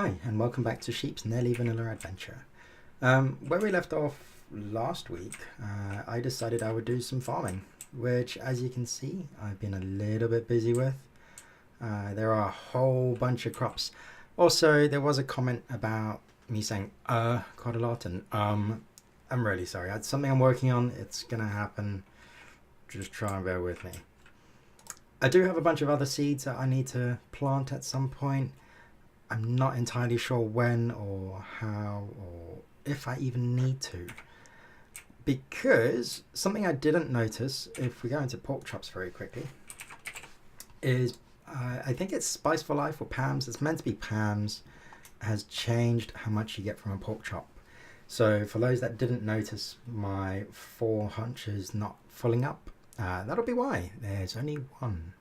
Hi, and welcome back to Sheep's Nearly Vanilla Adventure. Where we left off last week, I decided I would do some farming, which, as you can see, I've been a little bit busy with. There are a whole bunch of crops. Also, there was a comment about me saying quite a lot, and I'm really sorry. It's something I'm working on. It's going to happen. Just try and bear with me. I do have a bunch of other seeds that I need to plant at some point. I'm not entirely sure when or how or if I even need to. Because something I didn't notice, if we go into pork chops very quickly, is I think it's Spice for Life or Pam's. It's meant to be Pam's. Has changed how much you get from a pork chop. So for those that didn't notice my 4 hunches not filling up, that'll be why. There's only one.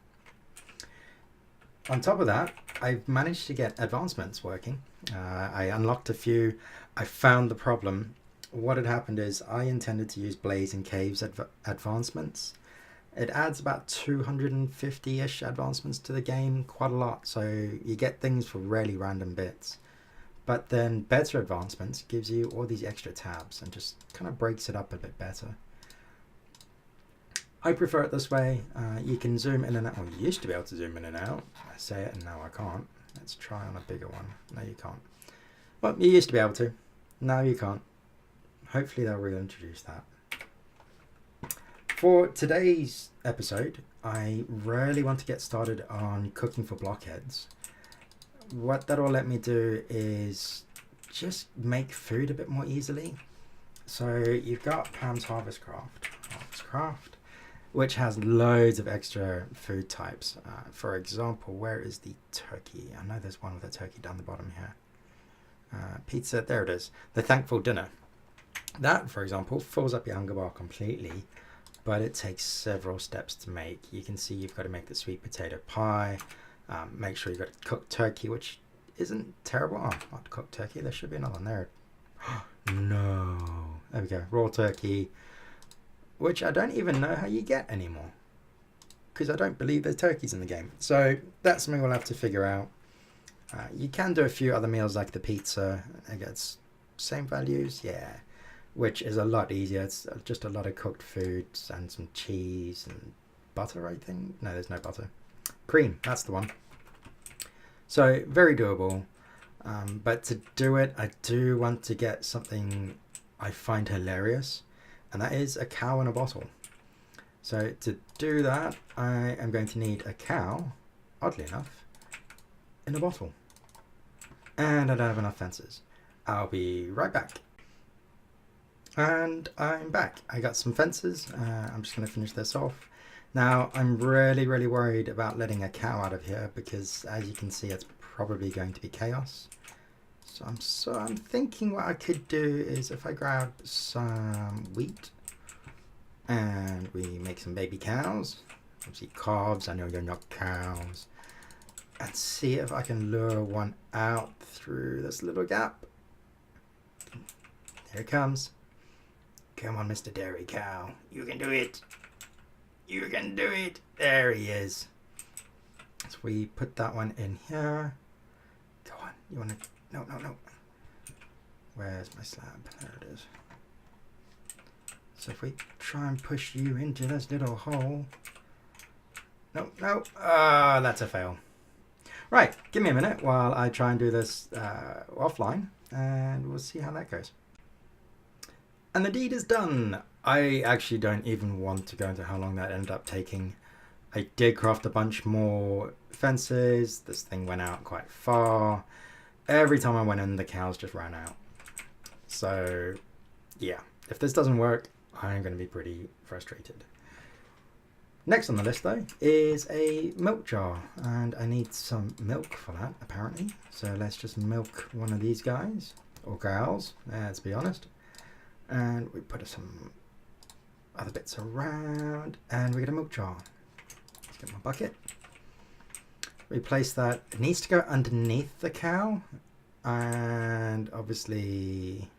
On top of that, I've managed to get advancements working. I unlocked a few. I found the problem. What had happened is I intended to use Blaze and Caves advancements. It adds about 250-ish advancements to the game, quite a lot, so you get things for really random bits. But then better advancements gives you all these extra tabs and just kind of breaks it up a bit better. I prefer it this way. You can zoom in and out. Well, you used to be able to zoom in and out. I say it and now I can't. Let's try on a bigger one. No, you can't. Well, you used to be able to. Now you can't. Hopefully they'll reintroduce that. For today's episode, I really want to get started on cooking for Blockheads. What that'll let me do is just make food a bit more easily. So you've got Pam's Harvest Craft, which has loads of extra food types. For example, where is the turkey? I know there's one with a turkey down the bottom here. Pizza, there it is. The Thankful Dinner. That, for example, fills up your hunger bar completely, but it takes several steps to make. You can see you've got to make the sweet potato pie. Make sure you've got cooked turkey, which isn't terrible. Oh, not cooked turkey. There should be another one there. No. There we go. Raw turkey, which I don't even know how you get anymore, because I don't believe there's turkeys in the game. So that's something we'll have to figure out. You can do a few other meals like the pizza. I guess same values, yeah, which is a lot easier. It's just a lot of cooked foods and some cheese and butter, I think. No, there's no butter. Cream, that's the one. So very doable. But to do it, I do want to get something I find hilarious, and that is a cow in a bottle. So to do that, I am going to need a cow, oddly enough, in a bottle. And I don't have enough fences. I'll be right back. And I'm back. I got some fences. I'm just going to finish this off. Now, I'm really worried about letting a cow out of here because, as you can see, it's probably going to be chaos. So I'm thinking what I could do is if I grab some wheat and we make some baby cows, obviously calves, I know you're not cows, and see if I can lure one out through this little gap. Here it comes. Come on, Mr. Dairy Cow. You can do it. You can do it. There he is. So we put that one in here. Go on. You want to... No. Where's my slab? There it is. So if we try and push you into this little hole. No. Ah, that's a fail. Right. Give me a minute while I try and do this offline. And we'll see how that goes. And the deed is done. I actually don't even want to go into how long that ended up taking. I did craft a bunch more fences. This thing went out quite far. Every time I went in, the cows just ran out. So, yeah. If this doesn't work, I'm going to be pretty frustrated. Next on the list, though, is a milk jar. And I need some milk for that, apparently. So let's just milk one of these guys. Or gals, let's be honest. And we put some other bits around, and we get a milk jar. Let's get my bucket. Replace that. It needs to go underneath the cow, and obviously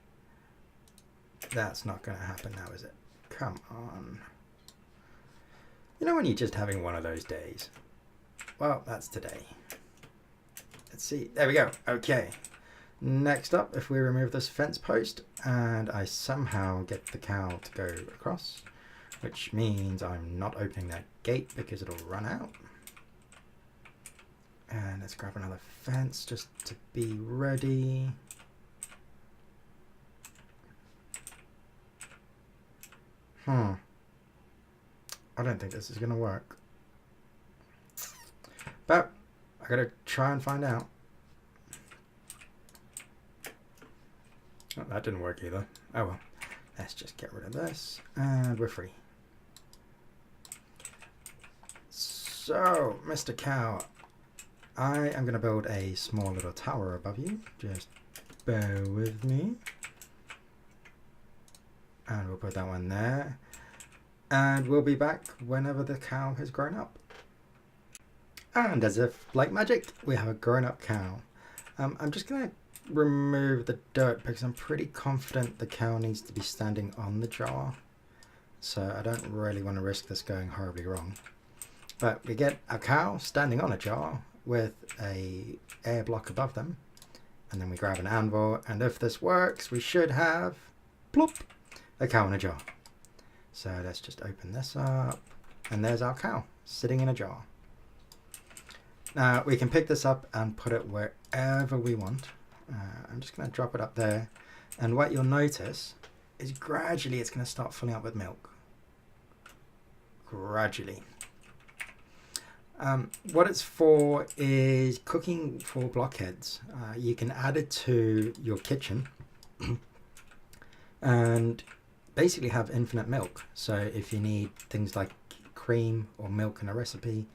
that's not going to happen now, is it? Come on. You know when you're just having one of those days? Well, that's today. Let's see. There we go. Okay. Next up, if we remove this fence post and I somehow get the cow to go across, which means I'm not opening that gate because it'll run out. And let's grab another fence just to be ready. I don't think this is going to work. But I gotta try and find out. Oh, that didn't work either. Oh well. Let's just get rid of this and we're free. So, Mr. Cow, I am going to build a small little tower above you. Just bear with me. And we'll put that one there. And we'll be back whenever the cow has grown up. And as if like magic, we have a grown up cow. I'm just going to remove the dirt because I'm pretty confident the cow needs to be standing on the jar. So I don't really want to risk this going horribly wrong. But we get a cow standing on a jar with a air block above them. And then we grab an anvil, and if this works, we should have, plop, a cow in a jar. So let's just open this up, and there's our cow sitting in a jar. Now we can pick this up and put it wherever we want. I'm just going to drop it up there, and what you'll notice is gradually it's going to start filling up with milk. Gradually. What it's for is cooking for blockheads. You can add it to your kitchen and basically have infinite milk. So if you need things like cream or milk in a recipe,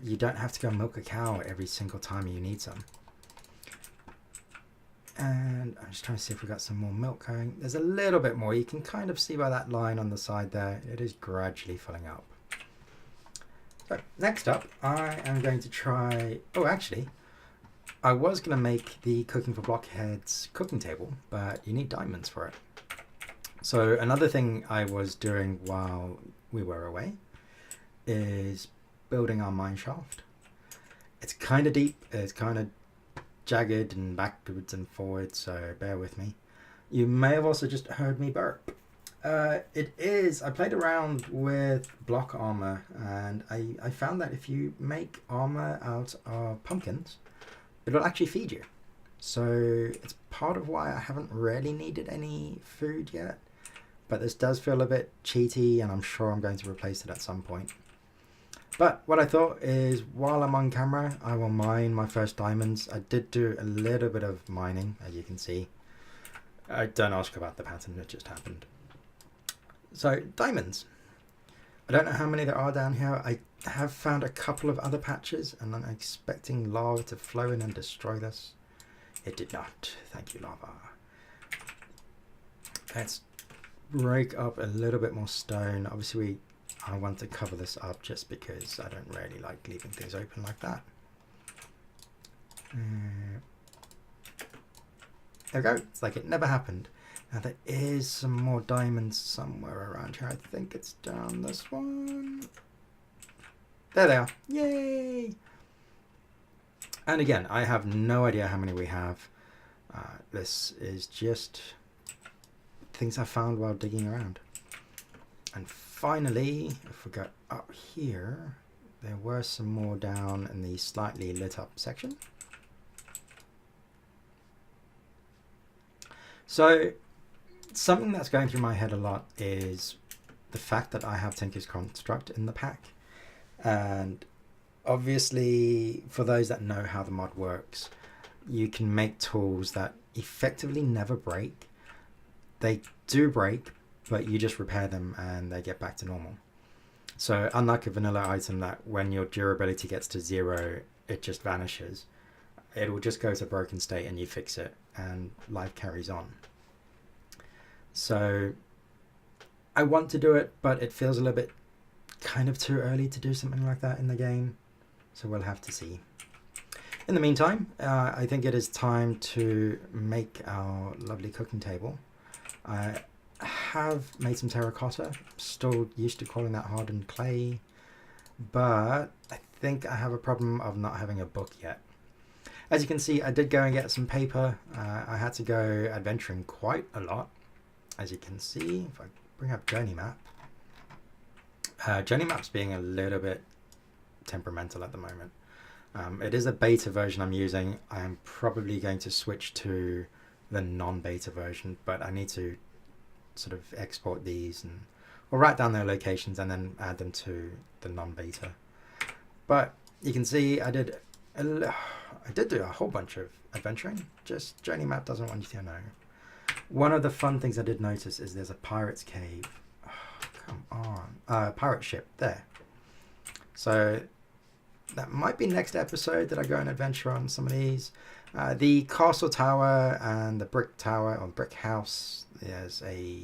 you don't have to go milk a cow every single time you need some. And I'm just trying to see if we've got some more milk going. There's a little bit more. You can kind of see by that line on the side there. It is gradually filling up. So next up, I am going to try... Oh, actually, I was going to make the Cooking for Blockheads cooking table, but you need diamonds for it. So another thing I was doing while we were away is building our mineshaft. It's kind of deep. It's kind of jagged and backwards and forwards, so bear with me. You may have also just heard me burp. I played around with block armor, and I found that if you make armor out of pumpkins, it'll actually feed you. So it's part of why I haven't really needed any food yet, but this does feel a bit cheaty, and I'm sure I'm going to replace it at some point. But what I thought is, while I'm on camera, I will mine my first diamonds. I did do a little bit of mining, as you can see. Don't ask about the pattern, it just happened. So, diamonds. I don't know how many there are down here. I have found a couple of other patches, and I'm expecting lava to flow in and destroy this. It did not. Thank you, lava. Let's break up a little bit more stone. Obviously, I want to cover this up just because I don't really like leaving things open like that. There we go. It's like it never happened. Now there is some more diamonds somewhere around here. I think it's down this one. There they are. Yay! And again, I have no idea how many we have. This is just things I found while digging around. And finally, if we go up here, there were some more down in the slightly lit up section. So something that's going through my head a lot is the fact that I have Tinker's Construct in the pack. And obviously, for those that know how the mod works, you can make tools that effectively never break. They do break, but you just repair them and they get back to normal. So unlike a vanilla item that when your durability gets to 0, it just vanishes. It will just go to broken state and you fix it and life carries on. So I want to do it, but it feels a little bit kind of too early to do something like that in the game. So we'll have to see. In the meantime, I think it is time to make our lovely cooking table. I have made some terracotta, still used to calling that hardened clay, but I think I have a problem of not having a book yet. As you can see, I did go and get some paper. I had to go adventuring quite a lot. As you can see, if I bring up Journey Map. Journey Map's being a little bit temperamental at the moment. It is a beta version I'm using. I'm probably going to switch to the non-beta version, but I need to sort of export these and or write down their locations and then add them to the non-beta. But you can see I did do a whole bunch of adventuring. Just Journey Map doesn't want you to know. One of the fun things I did notice is there's a pirate's cave. Oh, come on. Pirate ship there. So that might be next episode that I go and adventure on some of these. The castle tower and the brick tower or brick house. I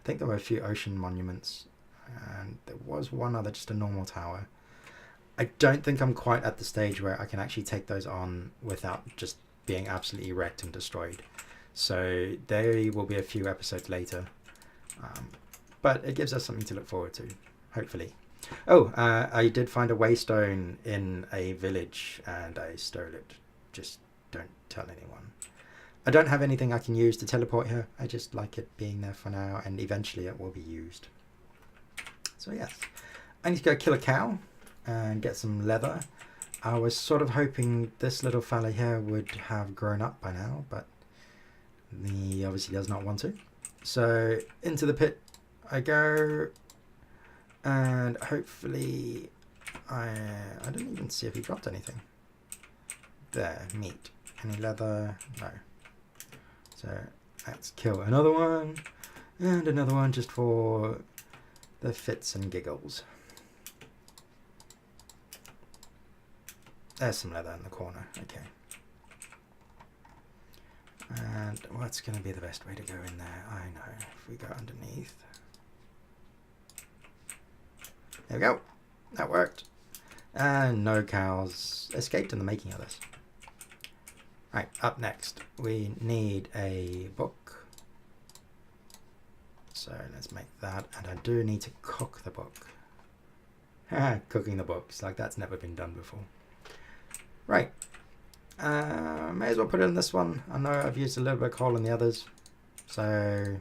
think there were a few ocean monuments, and there was one other, just a normal tower. I don't think I'm quite at the stage where I can actually take those on without just being absolutely wrecked and destroyed. So there will be a few episodes later, but it gives us something to look forward to, hopefully. Oh, I did find a waystone in a village and I stole it. Just don't tell anyone. I don't have anything I can use to teleport here. I just like it being there for now, and eventually it will be used. So yes, I need to go kill a cow and get some leather. I was sort of hoping this little fella here would have grown up by now, but he obviously does not want to. So into the pit I go, and hopefully I didn't even see if he dropped anything. There, meat. Any leather? No. So let's kill another one, and another one just for the fits and giggles. There's some leather in the corner. Okay. And what's going to be the best way to go in there? I know. If we go underneath. There we go. That worked. And no cows escaped in the making of this. Right, up next, we need a book. So let's make that, and I do need to cook the book. Cooking the books, like that's never been done before. Right, may as well put it in this one. I know I've used a little bit of coal in the others, so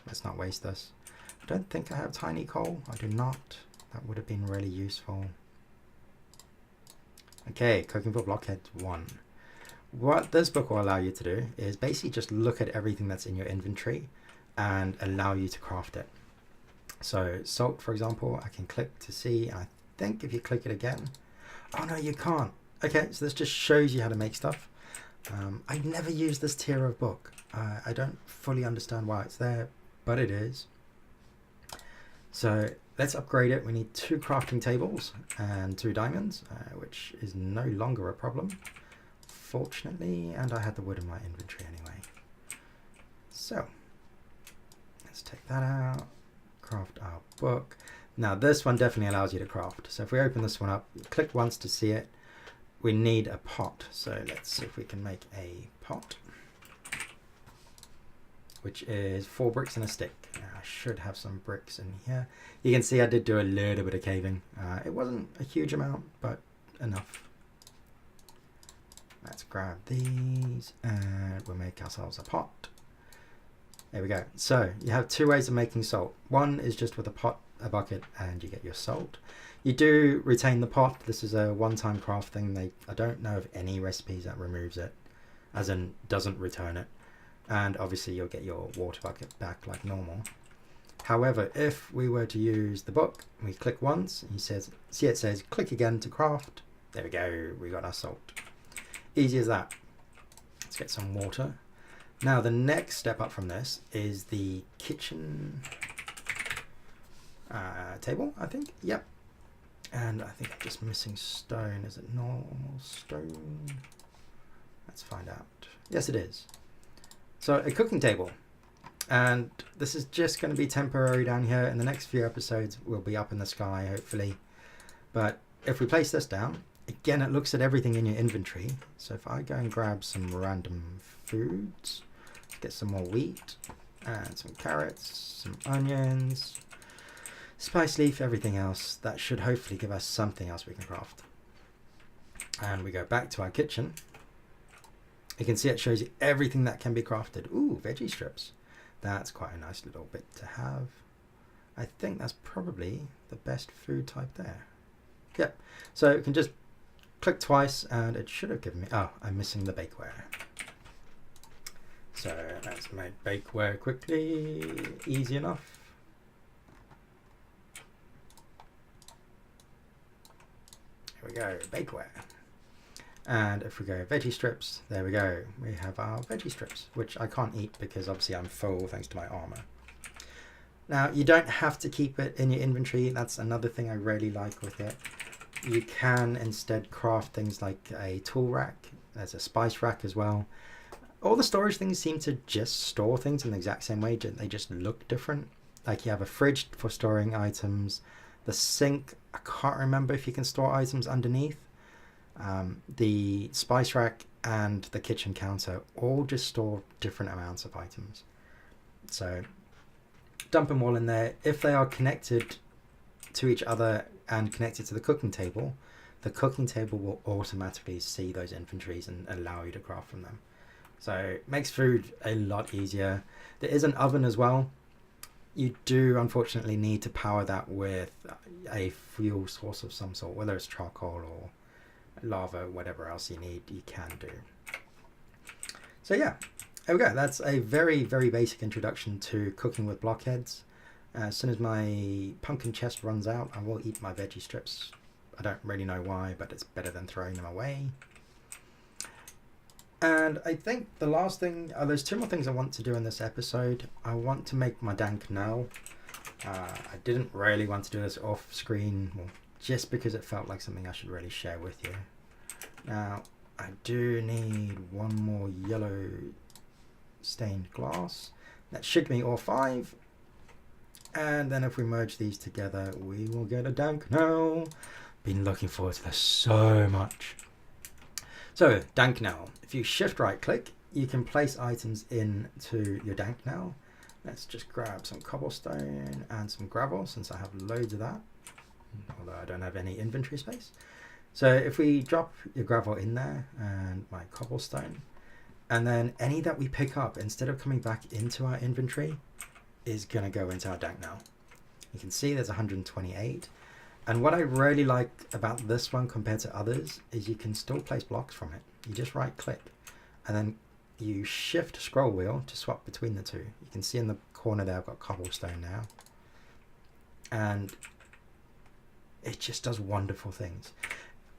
let's not waste this. I don't think I have tiny coal, I do not. That would have been really useful. Okay, cooking for Blockheads 1. What this book will allow you to do is basically just look at everything that's in your inventory and allow you to craft it. So salt, for example, I can click to see. I think if you click it again, oh no, you can't. Okay, so this just shows you how to make stuff. I never use this tier of book. I don't fully understand why it's there, but it is. So let's upgrade it. We need 2 crafting tables and 2 diamonds, which is no longer a problem. Fortunately, and I had the wood in my inventory anyway. So let's take that out, craft our book. Now this one definitely allows you to craft. So if we open this one up, click once to see it. We need a pot. So let's see if we can make a pot, which is 4 bricks and a stick. I should have some bricks in here. You can see I did do a little bit of caving. It wasn't a huge amount, but enough. Let's grab these and we'll make ourselves a pot. There we go. So you have 2 ways of making salt. One is just with a pot, a bucket, and you get your salt. You do retain the pot. This is a one-time craft thing. I don't know of any recipes that removes it, as in doesn't return it. And obviously you'll get your water bucket back like normal. However, if we were to use the book, we click once, and it says click again to craft. There we go. We got our salt. Easy as that. Let's get some water. Now the next step up from this is the kitchen table, I think. Yep. And I think I'm just missing stone. Is it normal stone? Let's find out. Yes, it is. So a cooking table. And this is just going to be temporary down here. In the next few episodes, we'll be up in the sky, hopefully. But if we place this down, again, it looks at everything in your inventory. So if I go and grab some random foods, get some more wheat, and some carrots, some onions, spice leaf, everything else, that should hopefully give us something else we can craft. And we go back to our kitchen. You can see it shows you everything that can be crafted. Ooh, veggie strips. That's quite a nice little bit to have. I think that's probably the best food type there. Yep. So you can just click twice and it should have given me... Oh, I'm missing the bakeware. So let's make bakeware quickly. Easy enough. Here we go, bakeware. And if we go veggie strips, there we go. We have our veggie strips, which I can't eat because obviously I'm full thanks to my armor. Now, you don't have to keep it in your inventory. That's another thing I really like with it. You can instead craft things like a tool rack. There's a spice rack as well. All the storage things seem to just store things in the exact same way. They just look different. Like you have a fridge for storing items. The sink, I can't remember if you can store items underneath. The spice rack and the kitchen counter all just store different amounts of items. So dump them all in there. If they are connected to each other and connected to the cooking table will automatically see those inventories and allow you to craft from them. So it makes food a lot easier. There is an oven as well. You do unfortunately need to power that with a fuel source of some sort, whether it's charcoal or lava, whatever else you need, you can do. So yeah, there we go. That's a very, very basic introduction to cooking with blockheads. As soon as my pumpkin chest runs out, I will eat my veggie strips. I don't really know why, but it's better than throwing them away. And I think the last thing, there's two more things I want to do in this episode. I want to make my Dank now. I didn't really want to do this off screen, well, just because it felt like something I should really share with you. Now, I do need one more yellow stained glass. That should be all 5. And then if we merge these together, we will get a Dank now. Been looking forward to this so much. So, Dank now. If you shift right click, you can place items into your Dank now. Let's just grab some cobblestone and some gravel since I have loads of that. Although I don't have any inventory space. So if we drop your gravel in there and my cobblestone, and then any that we pick up, instead of coming back into our inventory, is going to go into our Dank now. You can see there's 128. And what I really like about this one compared to others is you can still place blocks from it. You just right click and then you shift scroll wheel to swap between the two. You can see in the corner there I've got cobblestone now. And it just does wonderful things.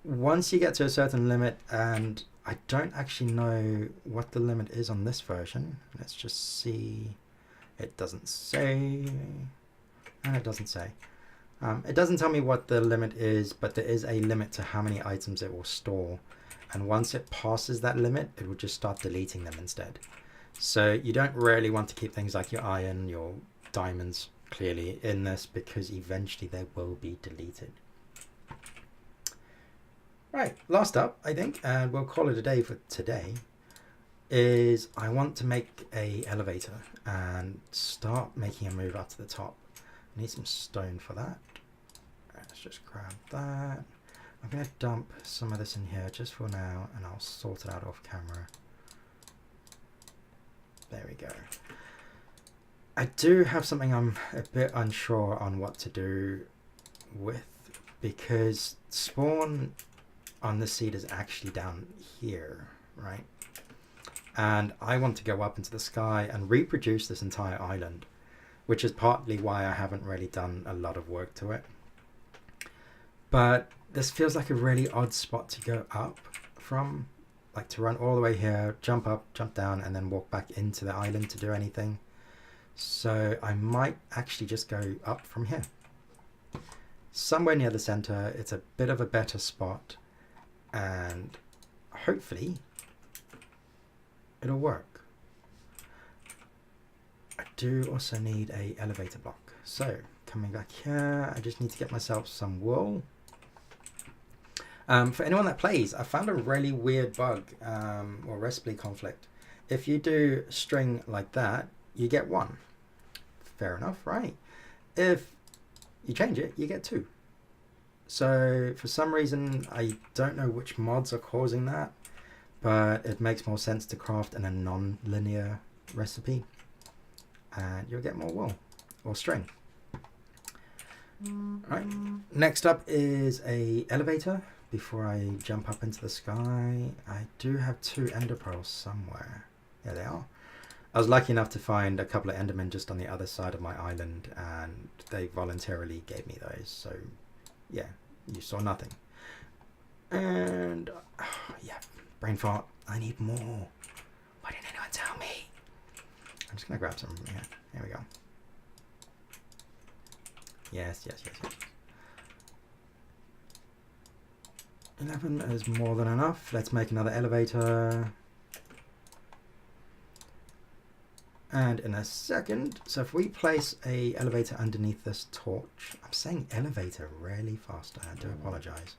Once you get to a certain limit, and I don't actually know what the limit is on this version. Let's just see. It doesn't say. And it doesn't say. It doesn't tell me what the limit is, but there is a limit to how many items it will store. And once it passes that limit, it will just start deleting them instead. So you don't really want to keep things like your iron, your diamonds clearly in this, because eventually they will be deleted. Right, last up, I think, and we'll call it a day for today, is I want to make a elevator and start making a move up to the top. I need some stone for that. Let's just grab that. I'm going to dump some of this in here just for now, and I'll sort it out off camera. There we go. I do have something I'm a bit unsure on what to do with, because spawn on this seed is actually down here, right? And I want to go up into the sky and reproduce this entire island, which is partly why I haven't really done a lot of work to it. But this feels like a really odd spot to go up from, like to run all the way here, jump up, jump down, and then walk back into the island to do anything. So I might actually just go up from here. Somewhere near the center, it's a bit of a better spot, and hopefully it'll work. I do also need a elevator block. So coming back here, I just need to get myself some wool. For anyone that plays, I found a really weird bug or recipe conflict. If you do string like that, you get 1. Fair enough, right? If you change it, you get 2. So for some reason, I don't know which mods are causing that, but it makes more sense to craft in a non-linear recipe, and you'll get more wool or string. Right, next up is a elevator. Before I jump up into the sky, I do have 2 ender pearls somewhere. There they are. I was lucky enough to find a couple of endermen just on the other side of my island, and they voluntarily gave me those, so yeah, you saw nothing. And yeah, brain fart, I need more. Why didn't anyone tell me? I'm just gonna grab some from here. Here we go. Yes. 11 is more than enough. Let's make another elevator. And in a second, so if we place a elevator underneath this torch, I'm saying elevator really fast, I do apologize.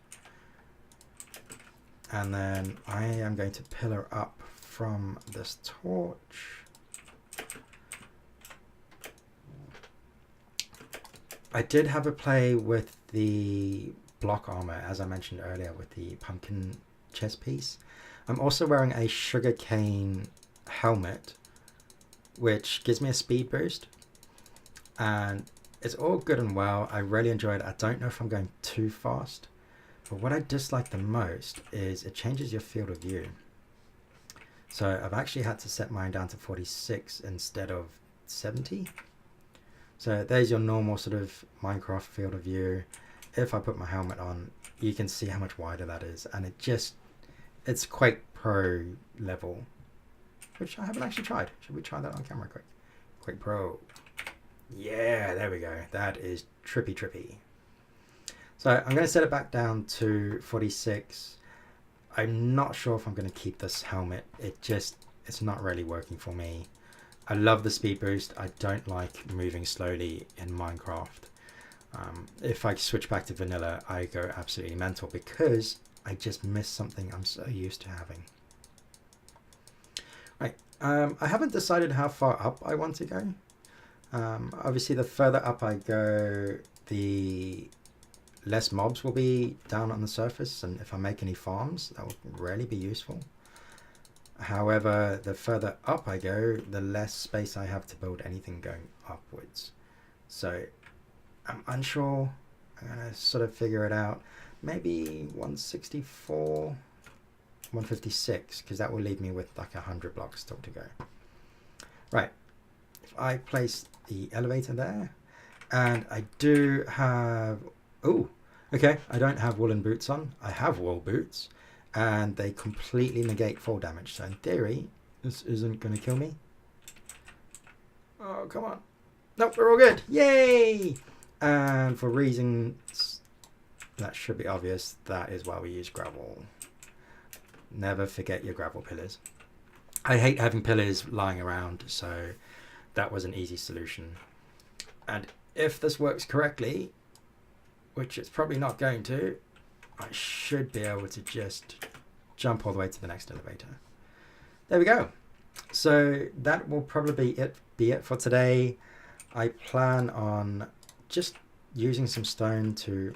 And then I am going to pillar up from this torch. I did have a play with the block armor, as I mentioned earlier, with the pumpkin chest piece. I'm also wearing a sugarcane helmet, which gives me a speed boost, and it's all good and well. I really enjoyed it. I don't know if I'm going too fast, but what I dislike the most is it changes your field of view. So I've actually had to set mine down to 46 instead of 70. So there's your normal sort of Minecraft field of view. If I put my helmet on, you can see how much wider that is, and it's Quake Pro level, which I haven't actually tried. Should we try that on camera quick? Quake Pro. Yeah, there we go. That is trippy. So I'm going to set it back down to 46. I'm not sure if I'm going to keep this helmet. It's not really working for me. I love the speed boost. I don't like moving slowly in Minecraft. If I switch back to vanilla, I go absolutely mental because I just miss something I'm so used to having. Right, I haven't decided how far up I want to go. Obviously, the further up I go, the less mobs will be down on the surface, and if I make any farms, that will really be useful. However, the further up I go, the less space I have to build anything going upwards. So I'm unsure. I'm going to sort of figure it out. Maybe 164, 156, because that will leave me with like 100 blocks still to go. Right, if I place the elevator there, and I do have, oh, okay, I don't have woolen boots on. I have wool boots, and they completely negate fall damage. So in theory, this isn't going to kill me. Oh, come on. Nope, we're all good. Yay! And for reasons that should be obvious, that is why we use gravel. Never forget your gravel pillars. I hate having pillars lying around, so that was an easy solution. And if this works correctly, which it's probably not going to, I should be able to just jump all the way to the next elevator. There we go. So that will probably be it for today. I plan on just using some stone to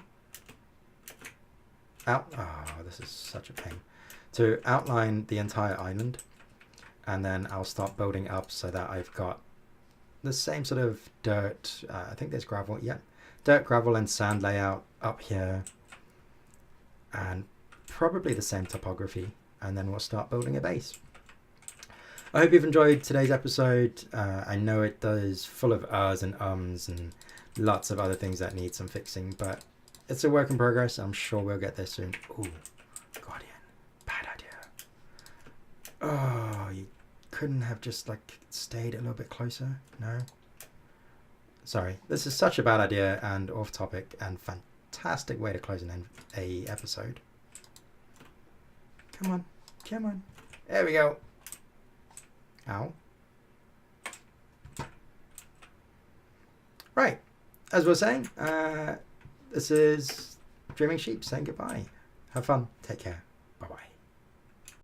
this is such a pain, to outline the entire island, and then I'll start building up so that I've got the same sort of dirt, I think there's gravel, yeah, dirt, gravel and sand layout up here, and probably the same topography, and then we'll start building a base. I hope you've enjoyed today's episode. I know it is full of uhs and ums and lots of other things that need some fixing, but it's a work in progress. I'm sure we'll get there soon. Ooh, Guardian, bad idea. Oh, you couldn't have just like stayed a little bit closer? No? Sorry, this is such a bad idea and off topic, and fantastic way to close an episode. Come on, come on. There we go. Ow. Right, as we're saying, this is Dreaming Sheep saying goodbye. Have fun. Take care. Bye-bye.